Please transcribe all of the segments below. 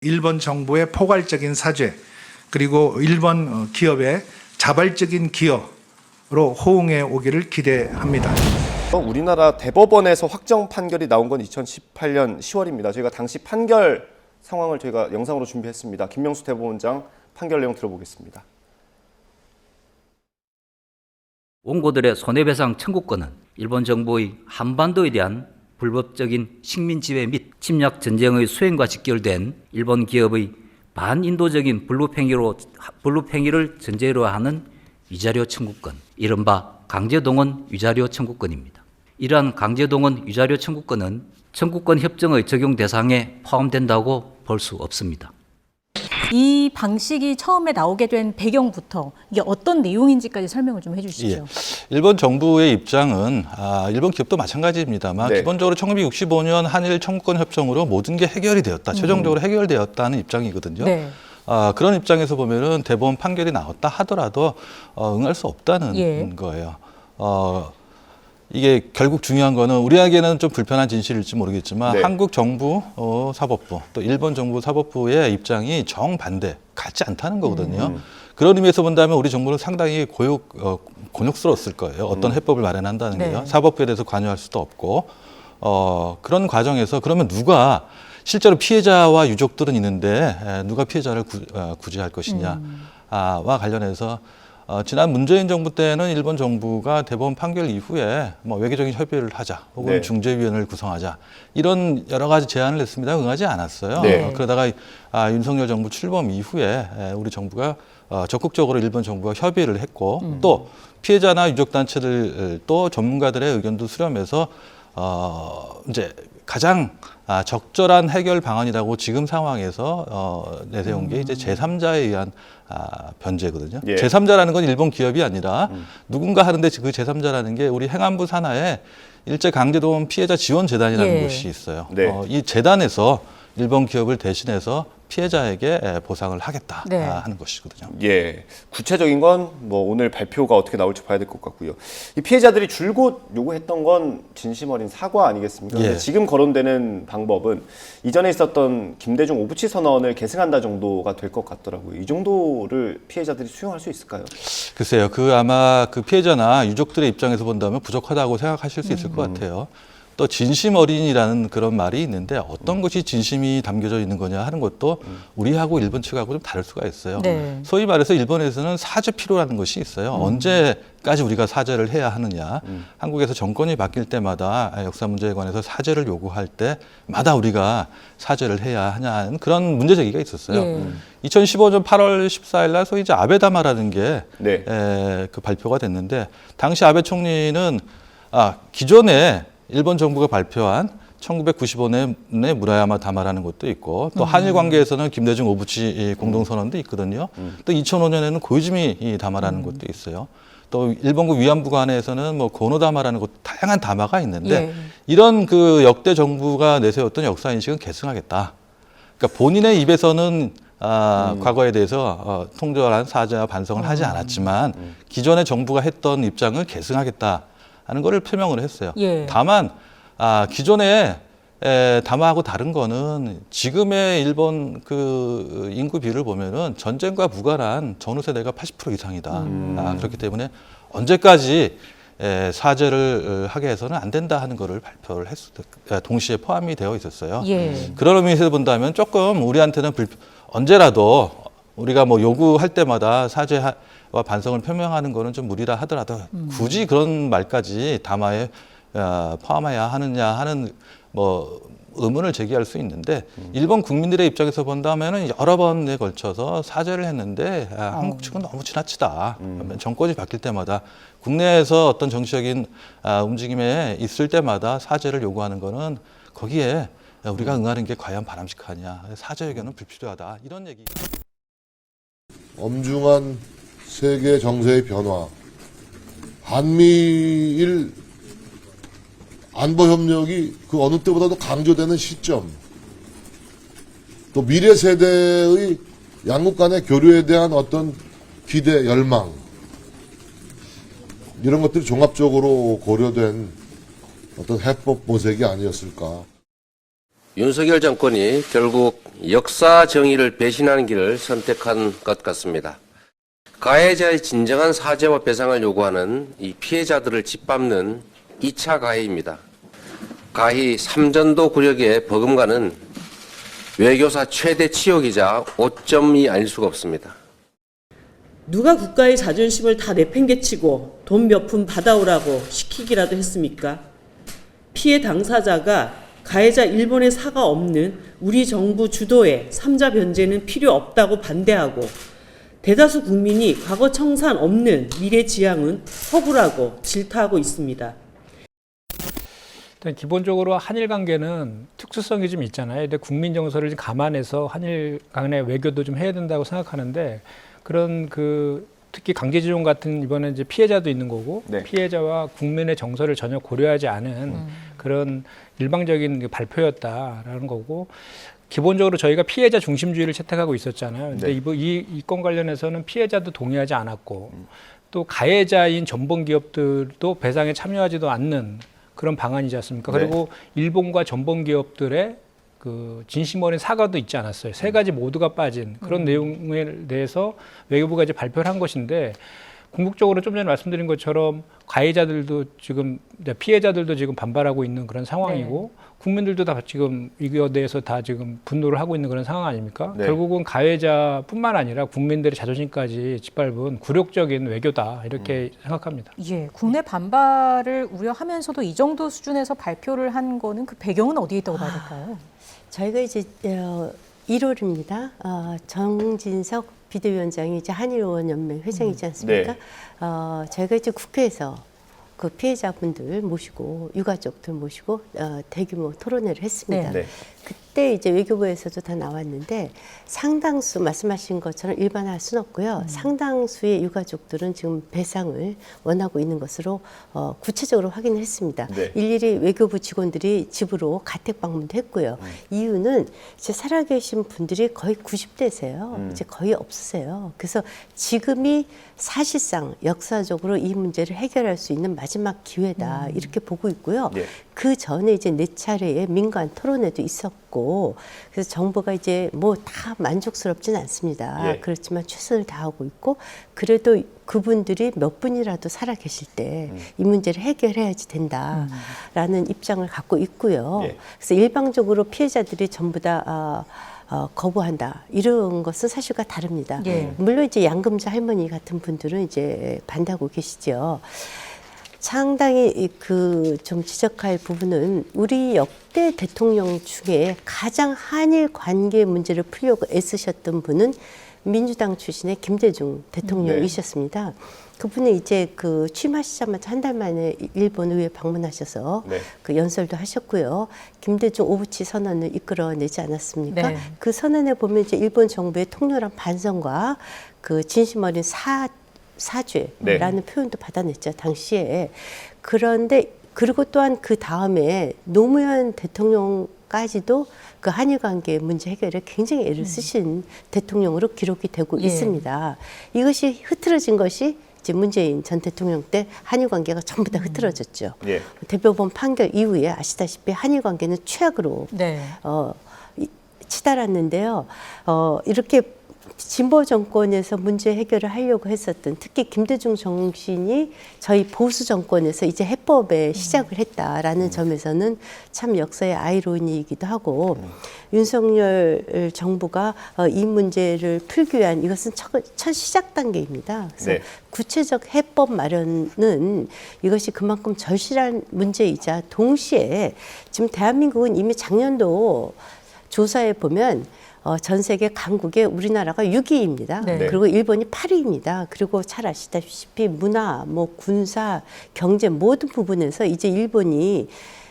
일본 정부의 포괄적인 사죄, 그리고 일본 기업의 자발적인 기여로 호응해 오기를 기대합니다. 우리나라 대법원에서 확정 판결이 나온 건 2018년 10월입니다. 저희가 당시 판결 상황을 저희가 영상으로 준비했습니다. 김명수 대법원장 판결 내용 들어보겠습니다. 원고들의 손해배상 청구권은 일본 정부의 한반도에 대한 불법적인 식민 지배 및 침략 전쟁의 수행과 직결된 일본 기업의 반인도적인 불법행위를 전제로 하는 위자료 청구권, 이른바 강제동원 위자료 청구권입니다. 이러한 강제동원 위자료 청구권은 청구권 협정의 적용 대상에 포함된다고 볼 수 없습니다. 이 방식이 처음에 나오게 된 배경부터 이게 어떤 내용인지까지 설명을 좀 해주시죠. 일본 정부의 입장은 일본 기업도 마찬가지입니다만 네. 기본적으로 1965년 한일 청구권 협정으로 모든 게 해결이 되었다. 최종적으로 해결되었다는 입장이거든요. 네. 그런 입장에서 보면은 대법원 판결이 나왔다 하더라도 응할 수 없다는 예. 거예요. 이게 결국 중요한 거는 우리에게는 좀 불편한 진실일지 모르겠지만 네. 한국 정부 사법부 또 일본 정부 사법부의 입장이 정반대 같지 않다는 거거든요. 그런 의미에서 본다면 우리 정부는 상당히 곤욕스러웠을 거예요. 어떤 해법을 마련한다는 게요. 네. 사법부에 대해서 관여할 수도 없고 그런 과정에서 그러면 누가 실제로 피해자와 유족들은 있는데 누가 피해자를 구제할 것이냐와 관련해서 지난 문재인 정부 때는 일본 정부가 대법원 판결 이후에 외교적인 협의를 하자 혹은 네. 중재위원회를 구성하자 이런 여러 가지 제안을 했습니다. 응하지 않았어요. 네. 그러다가 윤석열 정부 출범 이후에 우리 정부가 적극적으로 일본 정부와 협의를 했고 또 피해자나 유족단체들 또 전문가들의 의견도 수렴해서 이제 가장 적절한 해결 방안이라고 지금 상황에서 내세운 게 이제 제3자에 의한 변제거든요. 예. 제3자라는 건 일본 기업이 아니라 누군가 하는데 그 제3자라는 게 우리 행안부 산하에 일제 강제동원 피해자 지원 재단이라는 예. 곳이 있어요. 네. 이 재단에서 일본 기업을 대신해서 피해자에게 보상을 하겠다 네. 하는 것이거든요. 예, 구체적인 건 오늘 발표가 어떻게 나올지 봐야 될 것 같고요. 이 피해자들이 줄곧 요구했던 건 진심 어린 사과 아니겠습니까? 예. 지금 거론되는 방법은 이전에 있었던 김대중 오부치 선언을 계승한다 정도가 될 것 같더라고요. 이 정도를 피해자들이 수용할 수 있을까요? 글쎄요, 아마 그 피해자나 유족들의 입장에서 본다면 부족하다고 생각하실 수 있을 것 같아요. 또 진심 어린이라는 그런 말이 있는데 어떤 것이 진심이 담겨져 있는 거냐 하는 것도 우리하고 일본 측하고 좀 다를 수가 있어요. 네. 소위 말해서 일본에서는 사죄 필요라는 것이 있어요. 언제까지 우리가 사죄를 해야 하느냐. 한국에서 정권이 바뀔 때마다 역사 문제에 관해서 사죄를 요구할 때마다 우리가 사죄를 해야 하냐는 그런 문제 제기가 있었어요. 예. 2015년 8월 14일 날 소위 이제 아베다마라는 게 네. 그 발표가 됐는데 당시 아베 총리는 기존에 일본 정부가 발표한 1995년의 무라야마 다마라는 것도 있고 또 한일 관계에서는 김대중 오부치 공동선언도 있거든요. 또 2005년에는 고이즈미 다마라는 것도 있어요. 또 일본국 위안부 간에서는 고노다마라는 것 다양한 다마가 있는데 예. 이런 그 역대 정부가 내세웠던 역사 인식은 계승하겠다. 그러니까 본인의 입에서는 과거에 대해서 통절한 사죄와 반성을 하지 않았지만 기존의 정부가 했던 입장을 계승하겠다. 하는 거를 표명을 했어요. 예. 다만 기존에 담화하고 다른 거는 지금의 일본 그 인구 비율을 보면은 전쟁과 무관한 전후 세대가 80% 이상이다. 그렇기 때문에 언제까지 사죄를 하게 해서는 안 된다 하는 거를 발표를 동시에 포함이 되어 있었어요. 예. 그런 의미에서 본다면 조금 우리한테는 언제라도 우리가 요구할 때마다 사죄와 반성을 표명하는 거는 좀 무리라 하더라도 굳이 그런 말까지 담화에 포함해야 하느냐 하는 의문을 제기할 수 있는데 일본 국민들의 입장에서 본다면은 여러 번에 걸쳐서 사죄를 했는데 한국 측은 너무 지나치다. 정권이 바뀔 때마다 국내에서 어떤 정치적인 움직임에 있을 때마다 사죄를 요구하는 거는 거기에 우리가 응하는 게 과연 바람직하냐. 사죄 의견은 불필요하다. 이런 얘기. 엄중한 세계 정세의 변화, 한미일 안보협력이 그 어느 때보다도 강조되는 시점, 또 미래 세대의 양국 간의 교류에 대한 어떤 기대, 열망, 이런 것들이 종합적으로 고려된 어떤 해법 모색이 아니었을까. 윤석열 정권이 결국 역사 정의를 배신하는 길을 선택한 것 같습니다. 가해자의 진정한 사죄와 배상을 요구하는 이 피해자들을 짓밟는 2차 가해입니다. 가히 삼전도 구력의 버금가는 외교사 최대 치욕이자 오점이 아닐 수가 없습니다. 누가 국가의 자존심을 다 내팽개치고 돈 몇 푼 받아오라고 시키기라도 했습니까? 피해 당사자가 가해자 일본의 사과 없는 우리 정부 주도의 3자 변제는 필요 없다고 반대하고 대다수 국민이 과거 청산 없는 미래 지향은 허구라고 질타하고 있습니다. 일단 기본적으로 한일 관계는 특수성이 좀 있잖아요. 근데 국민 정서를 좀 감안해서 한일 간의 외교도 좀 해야 된다고 생각하는데 그런 특히 강제징용 같은 이번에 이제 피해자도 있는 거고 네. 피해자와 국민의 정서를 전혀 고려하지 않은 그런 일방적인 발표였다라는 거고 기본적으로 저희가 피해자 중심주의를 채택하고 있었잖아요. 근데 네. 이 건 관련해서는 피해자도 동의하지 않았고 또 가해자인 전범 기업들도 배상에 참여하지도 않는 그런 방안이지 않습니까? 네. 그리고 일본과 전범 기업들의 그 진심 어린 사과도 있지 않았어요. 세 가지 모두가 빠진 그런 내용에 대해서 외교부가 이제 발표를 한 것인데 궁극적으로 좀 전에 말씀드린 것처럼 가해자들도 지금 피해자들도 지금 반발하고 있는 그런 상황이고 국민들도 다 지금 이거에 대해서 다 지금 분노를 하고 있는 그런 상황 아닙니까? 네. 결국은 가해자뿐만 아니라 국민들의 자존심까지 짓밟은 굴욕적인 외교다 이렇게 생각합니다. 예, 국내 반발을 우려하면서도 이 정도 수준에서 발표를 한 거는 그 배경은 어디에 있다고 봐야 될까요? 저희가 이제 1월입니다. 정진석 비대위원장이 이제 한일의원연맹 회장이지 않습니까? 네. 저희가 이제 국회에서 그 피해자분들 모시고 유가족들 모시고 대규모 토론회를 했습니다. 네. 그때 이제 외교부에서도 다 나왔는데 상당수 말씀하신 것처럼 일반화할 수는 없고요. 상당수의 유가족들은 지금 배상을 원하고 있는 것으로 구체적으로 확인을 했습니다. 네. 일일이 외교부 직원들이 집으로 가택 방문도 했고요. 이유는 이제 살아계신 분들이 거의 90대세요. 이제 거의 없으세요. 그래서 지금이 사실상 역사적으로 이 문제를 해결할 수 있는 마지막 기회다 이렇게 보고 있고요. 네. 그 전에 이제 4차례의 민간 토론회도 있었고 그래서 정부가 이제 뭐 다 만족스럽진 않습니다. 예. 그렇지만 최선을 다하고 있고 그래도 그분들이 몇 분이라도 살아 계실 때 이 문제를 해결해야지 된다라는 입장을 갖고 있고요. 예. 그래서 일방적으로 피해자들이 전부 다 거부한다 이런 것은 사실과 다릅니다. 예. 물론 이제 양금자 할머니 같은 분들은 이제 반대하고 계시죠. 상당히 좀 지적할 부분은 우리 역대 대통령 중에 가장 한일 관계 문제를 풀려고 애쓰셨던 분은 민주당 출신의 김대중 대통령이셨습니다. 그분이 이제 취임하시자마자 한 달 만에 일본 의회 방문하셔서 네. 그 연설도 하셨고요. 김대중 오부치 선언을 이끌어내지 않았습니까? 네. 그 선언에 보면 이제 일본 정부의 통렬한 반성과 그 진심 어린 사죄라는 표현도 받아냈죠, 당시에. 그런데 그리고 또한 그 다음에 노무현 대통령까지도 그 한일 관계 문제 해결에 굉장히 애를 쓰신 대통령으로 기록이 되고 예. 있습니다. 이것이 흐트러진 것이 이제 문재인 전 대통령 때 한일 관계가 전부 다 흐트러졌죠. 예. 대법원 판결 이후에 아시다시피 한일 관계는 최악으로 네. 치달았는데요. 이렇게 진보 정권에서 문제 해결을 하려고 했었던 특히 김대중 정신이 저희 보수 정권에서 이제 해법에 시작을 했다라는 점에서는 참 역사의 아이러니이기도 하고 윤석열 정부가 이 문제를 풀기 위한 이것은 첫 시작 단계입니다. 그래서 네. 구체적 해법 마련은 이것이 그만큼 절실한 문제이자 동시에 지금 대한민국은 이미 작년도 조사에 보면 전 세계 강국에 우리나라가 6위입니다. 네. 그리고 일본이 8위입니다. 그리고 잘 아시다시피 문화, 군사, 경제 모든 부분에서 이제 일본이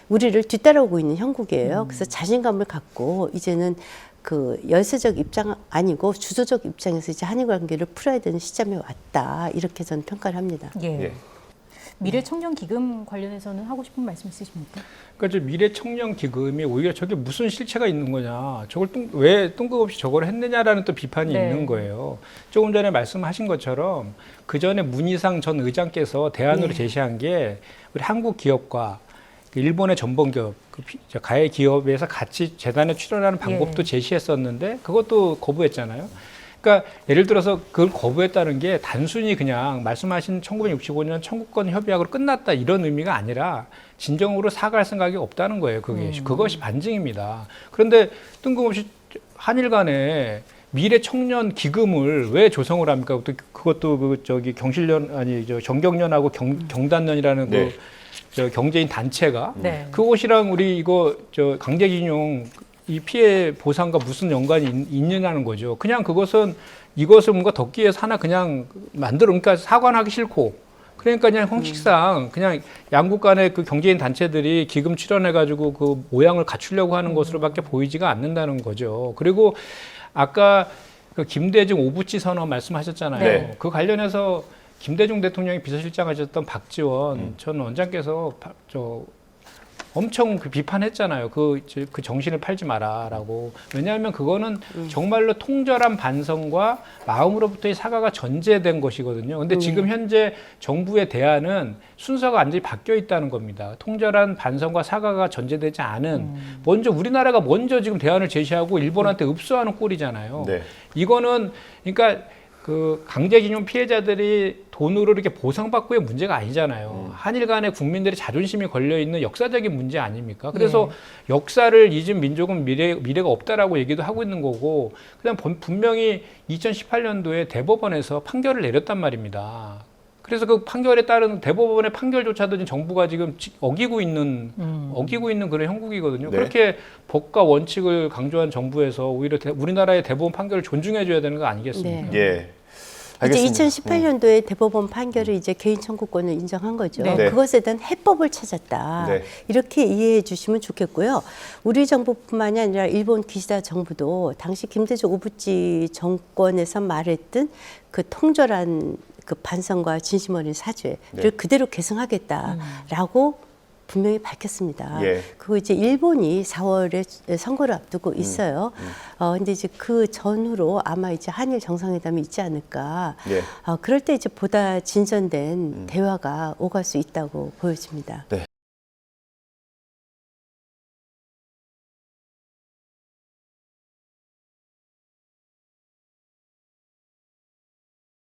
우리를 뒤따라오고 있는 형국이에요. 그래서 자신감을 갖고 이제는 그 열세적 입장 아니고 주도적 입장에서 이제 한일 관계를 풀어야 되는 시점에 왔다. 이렇게 저는 평가를 합니다. 예. 예. 미래청년기금 관련해서는 하고 싶은 말씀 있으십니까? 그러니까 미래청년기금이 오히려 저게 무슨 실체가 있는 거냐, 저걸 왜 뜬금없이 저걸 했느냐라는 또 비판이 네. 있는 거예요. 조금 전에 말씀하신 것처럼 그 전에 문희상 전 의장께서 대안으로 네. 제시한 게 우리 한국 기업과 그 일본의 전범기업, 가해 기업에서 같이 재단에 출연하는 방법도 제시했었는데 그것도 거부했잖아요. 그러니까 예를 들어서 그걸 거부했다는 게 단순히 그냥 말씀하신 1965년 청구권 협약으로 끝났다 이런 의미가 아니라 진정으로 사과할 생각이 없다는 거예요. 그것이 반증입니다. 그런데 뜬금없이 한일 간에 미래 청년 기금을 왜 조성을 합니까? 그것도 정경련하고 경단련이라는 네. 저 경제인 단체가 네. 그것이랑 우리 이거 강제징용 이 피해 보상과 무슨 연관이 있느냐는 거죠. 그냥 이것을 뭔가 덮기 위해서 하나 그냥 그러니까 사과는 하기 싫고, 그러니까 그냥 형식상 그냥 양국 간의 그 경제인 단체들이 기금 출연해가지고 그 모양을 갖추려고 하는 것으로밖에 보이지가 않는다는 거죠. 그리고 아까 그 김대중 오부치 선언 말씀하셨잖아요. 네. 그 관련해서 김대중 대통령이 비서실장 하셨던 박지원 전 원장께서 엄청 비판했잖아요. 그 정신을 팔지 마라라고. 왜냐하면 그거는 정말로 통절한 반성과 마음으로부터의 사과가 전제된 것이거든요. 근데 지금 현재 정부의 대안은 순서가 완전히 바뀌어 있다는 겁니다. 통절한 반성과 사과가 전제되지 않은 우리나라가 먼저 지금 대안을 제시하고 일본한테 읍소하는 꼴이잖아요. 네. 이거는 그러니까 그 강제징용 피해자들이 돈으로 이렇게 보상받고의 문제가 아니잖아요. 한일 간의 국민들의 자존심이 걸려있는 역사적인 문제 아닙니까? 그래서 역사를 잊은 민족은 미래가 없다라고 얘기도 하고 있는 거고, 그다음 분명히 2018년도에 대법원에서 판결을 내렸단 말입니다. 그래서 그 판결에 따른 대법원의 판결조차도 지금 정부가 지금 어기고 있는 그런 형국이거든요. 네. 그렇게 법과 원칙을 강조한 정부에서 오히려 우리나라의 대법원 판결을 존중해줘야 되는 거 아니겠습니까? 네. 예. 이제 알겠습니다. 2018년도에 대법원 판결을 이제 개인 청구권을 인정한 거죠. 네. 그것에 대한 해법을 찾았다. 네. 이렇게 이해해 주시면 좋겠고요. 우리 정부뿐만이 아니라 일본 기시다 정부도 당시 김대중 오부치 정권에서 말했던 그 통절한 그 반성과 진심 어린 사죄를 네. 그대로 계승하겠다라고 분명히 밝혔습니다. 예. 그리고 이제 일본이 4월에 선거를 앞두고 있어요. 근데 이제 그 전후로 아마 이제 한일 정상회담이 있지 않을까. 예. 그럴 때 이제 보다 진전된 대화가 오갈 수 있다고 보여집니다. 네.